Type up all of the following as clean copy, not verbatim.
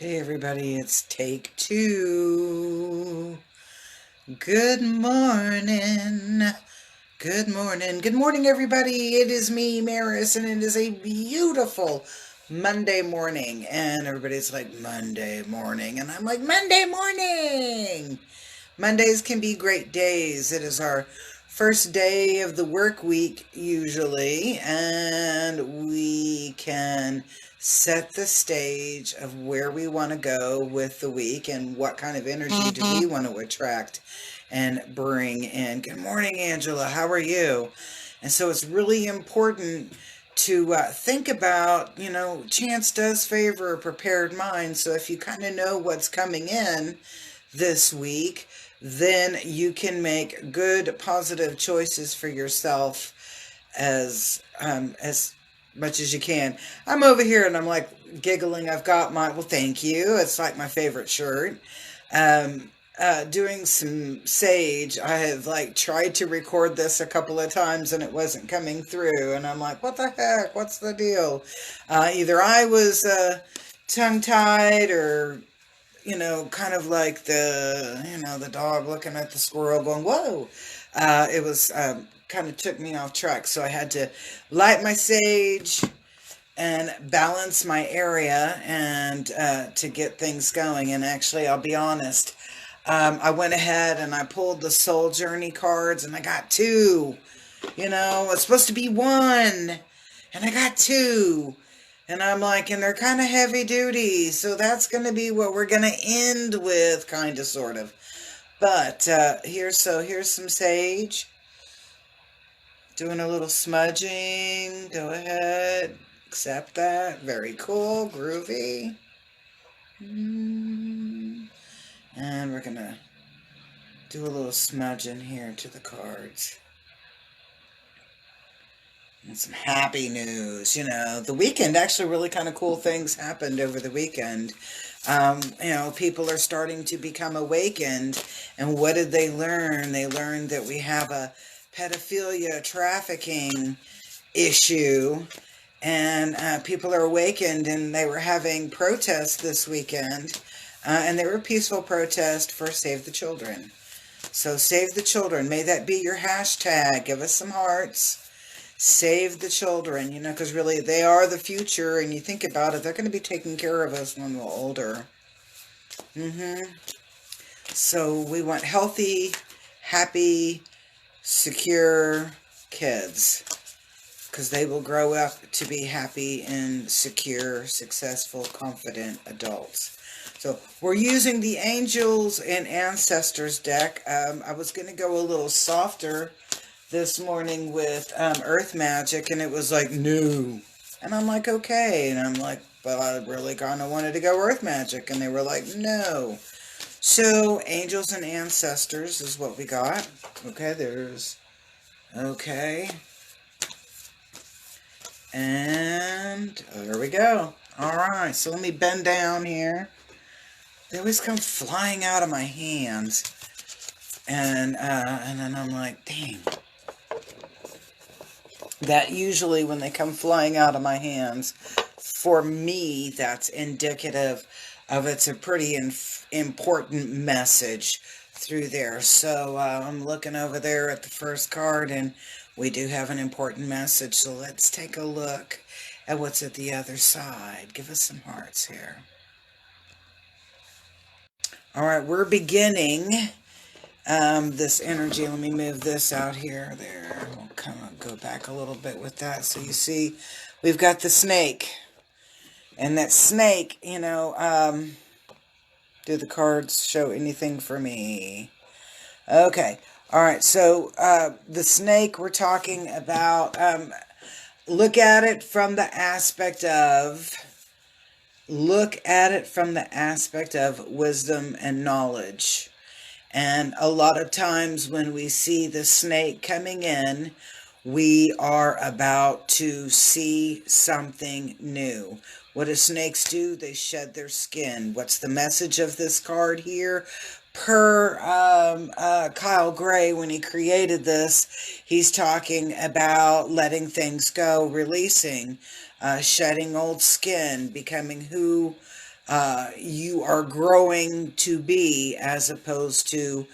Okay, everybody, it's take two. Good morning. Good morning. Good morning, everybody. It is me, Maris, and it is a beautiful Monday morning. And everybody's like, Monday morning. And I'm like, Monday morning. Mondays can be great days. It is our first day of the work week, usually, and we can set the stage of where we want to go with the week and what kind of energy do we want to attract and bring in. Good morning, Angela. How are you? And so it's really important to think about, chance does favor a prepared mind. So if you kind of know what's coming in this week, then you can make good, positive choices for yourself as much as you can. I'm over here and I'm like giggling. I've got my, well, thank you. It's like my favorite shirt. Um, doing some sage. I have like tried to record this a couple of times and it wasn't coming through. And I'm like, what the heck? What's the deal? Either I was tongue tied or kind of like the dog looking at the squirrel going, whoa. It was kind of took me off track. So I had to light my sage and balance my area and to get things going. And actually, I'll be honest, I went ahead and I pulled the Soul Journey cards and I got two. It's supposed to be one and I got two. And I'm like, and they're kind of heavy duty. So that's going to be what we're going to end with, kind of, sort of. But here's some sage. Doing a little smudging. Go ahead. Accept that. Very cool. Groovy. And we're going to do a little smudging here to the cards. And some happy news. The weekend, actually really kind of cool things happened over the weekend. People are starting to become awakened. And what did they learn? They learned that we have a pedophilia trafficking issue. And people are awakened, and they were having protests this weekend. And they were peaceful protests for Save the Children. So Save the Children. May that be your hashtag. Give us some hearts. Save the children, because really they are the future, and you think about it, they're going to be taking care of us when we're older. So we want healthy, happy, secure kids, because they will grow up to be happy and secure, successful, confident adults. So we're using the Angels and Ancestors deck. I was going to go a little softer this morning with Earth Magic, and it was like, no. And I'm like, okay. And I'm like, but I really kind of wanted to go Earth Magic. And they were like, no. So Angels and Ancestors is what we got. Okay, okay. And there we go. All right, so let me bend down here. They always come flying out of my hands. And then I'm like, dang. That usually when they come flying out of my hands, for me, that's indicative of it's a pretty important message through there. So I'm looking over there at the first card, and we do have an important message. So let's take a look at what's at the other side. Give us some hearts here. All right, we're beginning this energy. Let me move this out here. There. We'll kind of go back a little bit with that. So you see, we've got the snake. And that snake, do the cards show anything for me? Okay. All right. So the snake we're talking about, look at it from the aspect of wisdom and knowledge. And a lot of times when we see the snake coming in, we are about to see something new. What do snakes do? They shed their skin. What's the message of this card here? Per Kyle Gray, when he created this, he's talking about letting things go, releasing, shedding old skin, becoming who You are growing to be as opposed to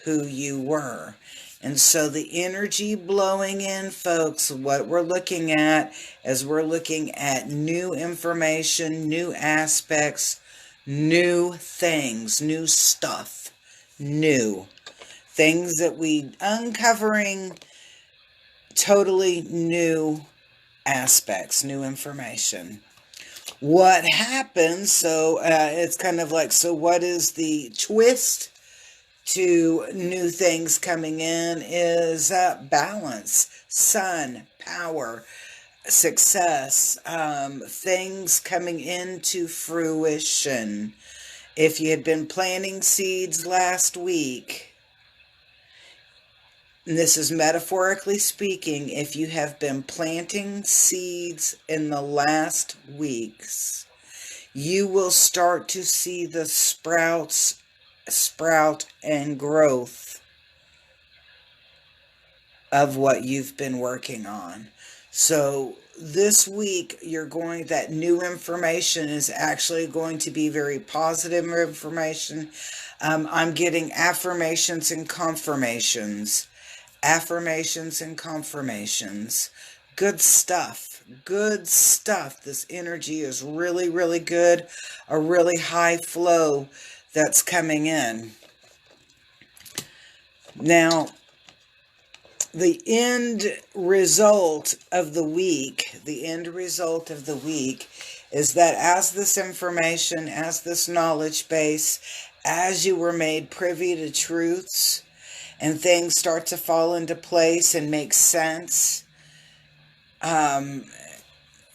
who you were. And so the energy blowing in, folks, what we're looking at is we're looking at new information, new aspects, new things, new stuff, new things that we uncovering totally new aspects, new information. What happens? So it's kind of like, so what is the twist to new things coming in is balance, sun, power, success, things coming into fruition. If you had been planting seeds last week, and this is metaphorically speaking, if you have been planting seeds in the last weeks, you will start to see the sprout and growth of what you've been working on. So this week that new information is actually going to be very positive information. I'm getting affirmations and confirmations. Affirmations and confirmations. Good stuff. Good stuff. This energy is really, really good. A really high flow that's coming in. Now, the end result of the week is that as this information, as this knowledge base, as you were made privy to truths, and things start to fall into place and make sense.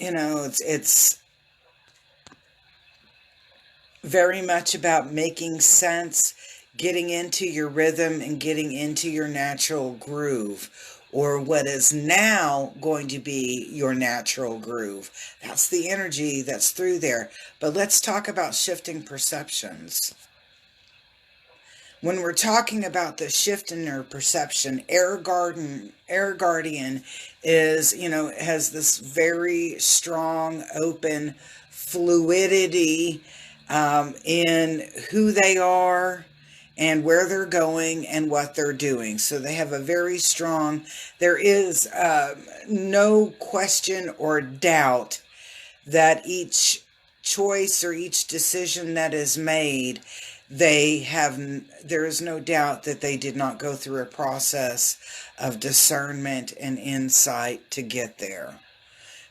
It's very much about making sense, getting into your rhythm and getting into your natural groove, or what is now going to be your natural groove. That's the energy that's through there. But let's talk about shifting perceptions. When we're talking about the shift in our perception, Air Guardian is, has this very strong, open fluidity in who they are and where they're going and what they're doing. So they have a very strong, there is no question or doubt that each choice or each decision that is made, there is no doubt that they did not go through a process of discernment and insight to get there.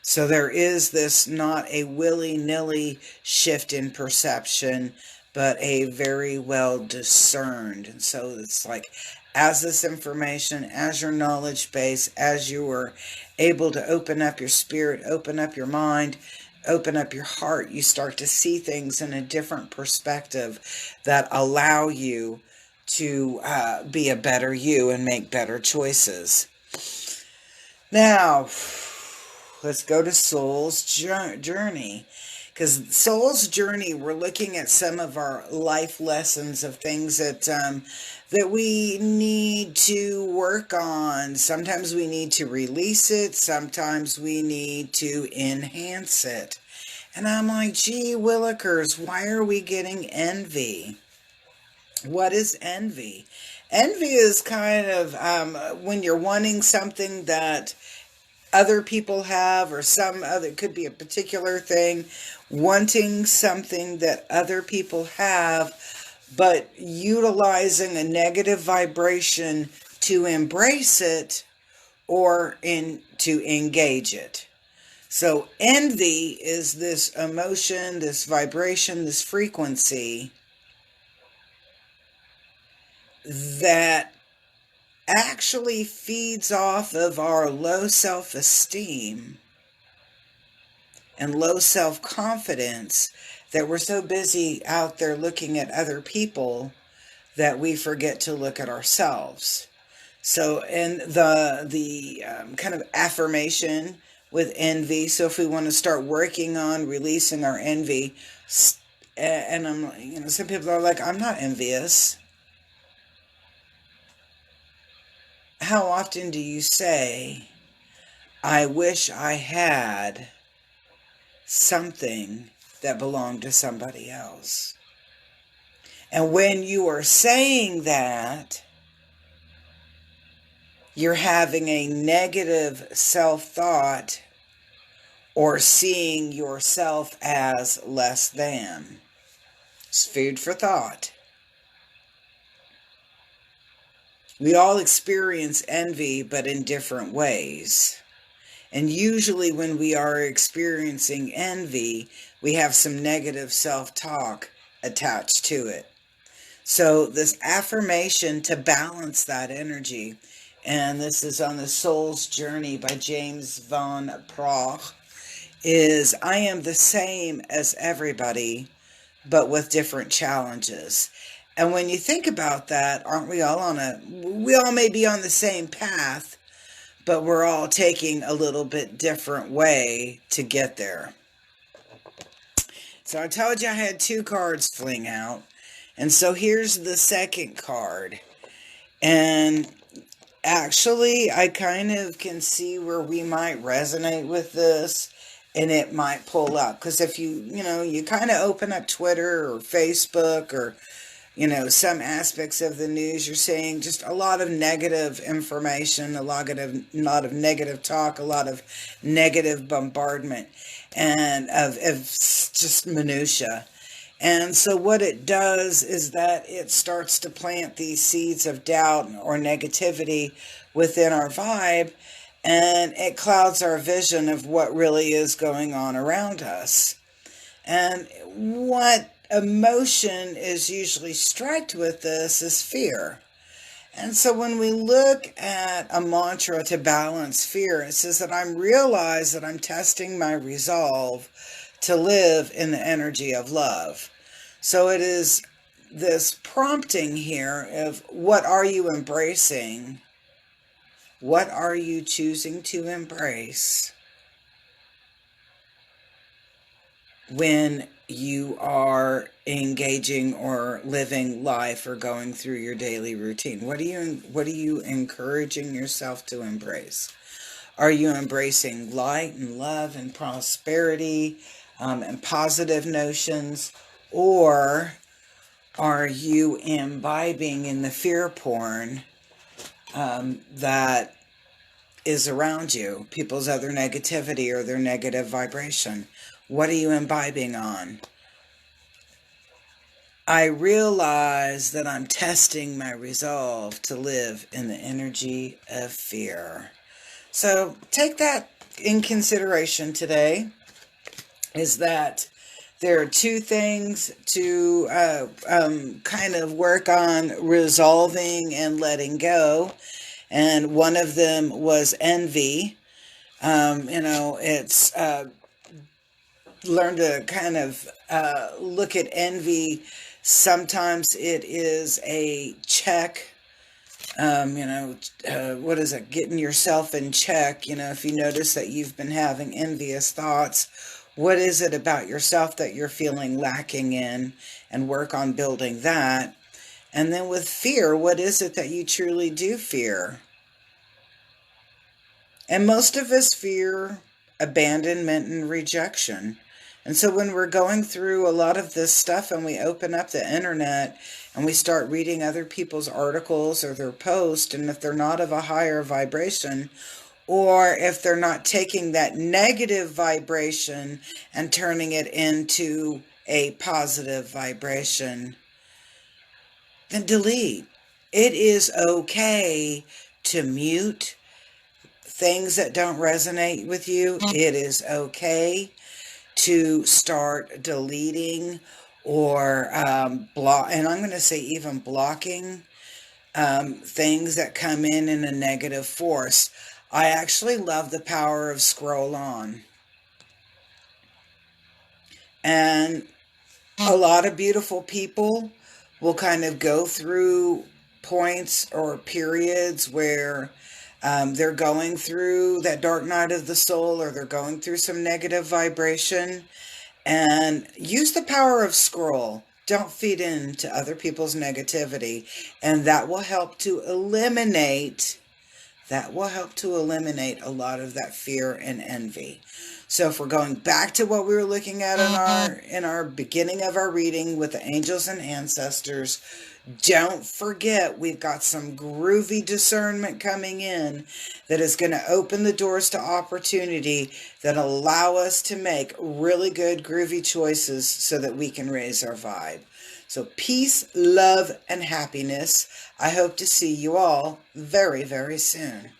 So there is this not a willy-nilly shift in perception, but a very well discerned. And so it's like, as this information, as your knowledge base, as you are able to open up your spirit, open up your mind, open up your heart, you start to see things in a different perspective that allow you to be a better you and make better choices. Now, let's go to Soul's Journey. Because Soul's Journey, we're looking at some of our life lessons of things that we need to work on. Sometimes we need to release it. Sometimes we need to enhance it. And I'm like, gee willikers, why are we getting envy? What is envy? Envy is kind of when you're wanting something that other people have, or some other, it could be a particular thing, wanting something that other people have, but utilizing a negative vibration to embrace it or to engage it. So envy is this emotion, this vibration, this frequency that actually feeds off of our low self-esteem and low self-confidence, that we're so busy out there looking at other people that we forget to look at ourselves. So in the kind of affirmation with envy, so if we want to start working on releasing our envy, and some people are like, I'm not envious. How often do you say, I wish I had something that belong to somebody else. And when you are saying that, you're having a negative self-thought or seeing yourself as less than. It's food for thought. We all experience envy, but in different ways. And usually when we are experiencing envy, we have some negative self-talk attached to it. So this affirmation to balance that energy, and this is on the Soul's Journey by James Van Praagh, is I am the same as everybody, but with different challenges. And when you think about that, aren't we all we all may be on the same path, but we're all taking a little bit different way to get there. So I told you I had 2 cards fling out. And so here's the second card. And actually, I kind of can see where we might resonate with this and it might pull up. Because if you kind of open up Twitter or Facebook or, some aspects of the news, you're seeing just a lot of negative information, a lot of negative talk, a lot of negative bombardment, and of just minutia. And so what it does is that it starts to plant these seeds of doubt or negativity within our vibe, and it clouds our vision of what really is going on around us. And what emotion is usually striked with this is fear. And so when we look at a mantra to balance fear, it says that I'm realize that I'm testing my resolve to live in the energy of love. So it is this prompting here of what are you embracing? What are you choosing to embrace when you are engaging or living life or going through your daily routine? What are you encouraging yourself to embrace? Are you embracing light and love and prosperity and positive notions? Or are you imbibing in the fear porn that is around you, people's other negativity or their negative vibration? What are you imbibing on? I realize that I'm testing my resolve to live in the energy of fear. So take that in consideration today, is that there are 2 things to kind of work on resolving and letting go. And one of them was envy. It's learn to kind of look at envy. Sometimes it is a check. What is it? Getting yourself in check. If you notice that you've been having envious thoughts, what is it about yourself that you're feeling lacking in, and work on building that. And then with fear, what is it that you truly do fear? And most of us fear abandonment and rejection. And so when we're going through a lot of this stuff and we open up the internet and we start reading other people's articles or their posts, and if they're not of a higher vibration, or if they're not taking that negative vibration and turning it into a positive vibration, then delete. It is okay to mute things that don't resonate with you. It is okay to start deleting or block, and I'm going to say even blocking things that come in a negative force. I actually love the power of scroll on. And a lot of beautiful people will kind of go through points or periods where they're going through that dark night of the soul, or they're going through some negative vibration, and use the power of scroll. Don't feed into other people's negativity, and that will help to eliminate that will help to eliminate a lot of that fear and envy. So if we're going back to what we were looking at in our beginning of our reading with the angels and ancestors, don't forget we've got some groovy discernment coming in that is going to open the doors to opportunity that allow us to make really good groovy choices so that we can raise our vibe. So peace, love, and happiness. I hope to see you all very, very soon.